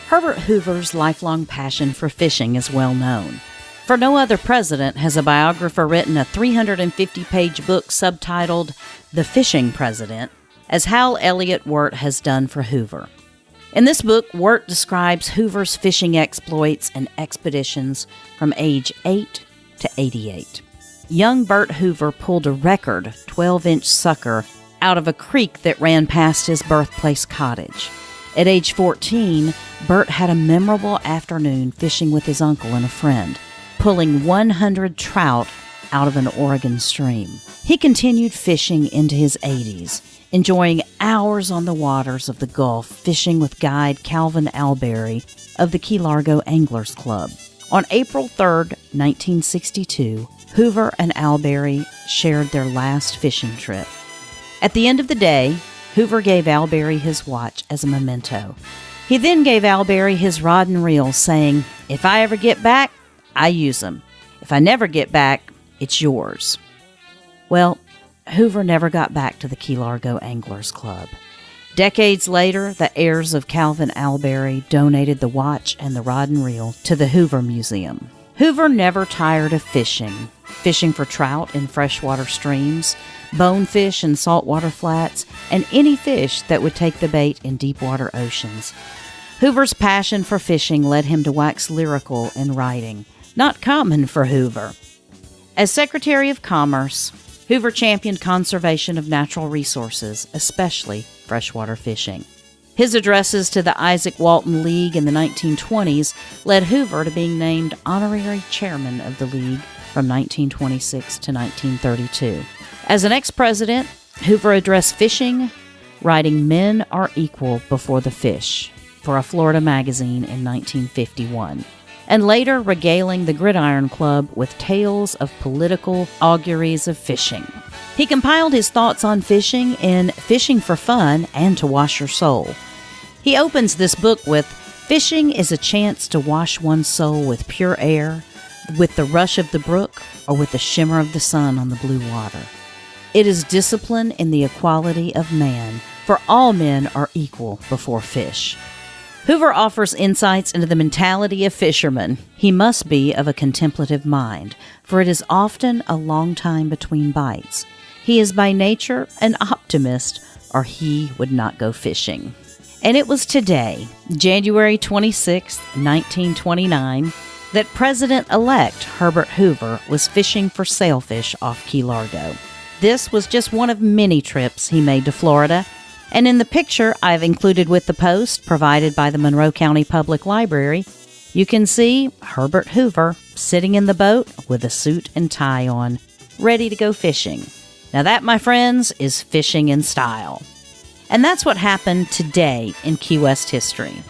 Herbert Hoover's lifelong passion for fishing is well known. For no other president has a biographer written a 350-page book subtitled The Fishing President, as Hal Elliott Wirt has done for Hoover. In this book, Wirt describes Hoover's fishing exploits and expeditions from age 8 to 88. Young Bert Hoover pulled a record 12-inch sucker out of a creek that ran past his birthplace cottage. At age 14, Bert had a memorable afternoon fishing with his uncle and a friend, pulling 100 trout out of an Oregon stream. He continued fishing into his 80s, enjoying hours on the waters of the Gulf fishing with guide Calvin Albury of the Key Largo Anglers Club. On April 3, 1962, Hoover and Albury shared their last fishing trip. At the end of the day, Hoover gave Albury his watch as a memento. He then gave Albury his rod and reel, saying, "If I ever get back, I use them. If I never get back, it's yours." Well, Hoover never got back to the Key Largo Anglers Club. Decades later, the heirs of Calvin Albury donated the watch and the rod and reel to the Hoover Museum. Hoover never tired of fishing for trout in freshwater streams, bonefish in saltwater flats, and any fish that would take the bait in deepwater oceans. Hoover's passion for fishing led him to wax lyrical in writing, not common for Hoover. As Secretary of Commerce, Hoover championed conservation of natural resources, especially freshwater fishing. His addresses to the Isaac Walton League in the 1920s led Hoover to being named honorary chairman of the league from 1926 to 1932. As an ex-president, Hoover addressed fishing, writing "Men are equal before the fish" for a Florida magazine in 1951, and later regaling the Gridiron Club with tales of political auguries of fishing. He compiled his thoughts on fishing in Fishing for Fun and to Wash Your Soul. He opens this book with, "Fishing is a chance to wash one's soul with pure air, with the rush of the brook, or with the shimmer of the sun on the blue water. It is discipline in the equality of man, for all men are equal before fish." Hoover offers insights into the mentality of fishermen. He must be of a contemplative mind, for it is often a long time between bites. He is by nature an optimist, or he would not go fishing. And it was today, January 26, 1929, that President-elect Herbert Hoover was fishing for sailfish off Key Largo. This was just one of many trips he made to Florida, and in the picture I've included with the post provided by the Monroe County Public Library, you can see Herbert Hoover sitting in the boat with a suit and tie on, ready to go fishing. Now that, my friends, is fishing in style. And that's what happened today in Key West history.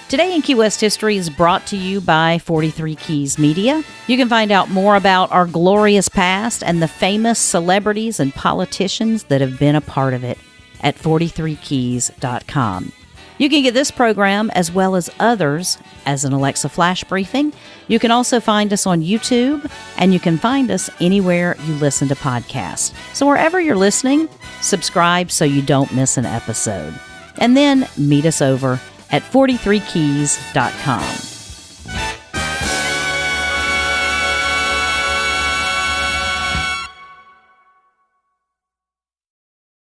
Today in Key West History is brought to you by 43 Keys Media. You can find out more about our glorious past and the famous celebrities and politicians that have been a part of it at 43keys.com. You can get this program as well as others as an Alexa Flash Briefing. You can also find us on YouTube, and you can find us anywhere you listen to podcasts. So wherever you're listening, subscribe so you don't miss an episode. And then meet us over at 43keys.com.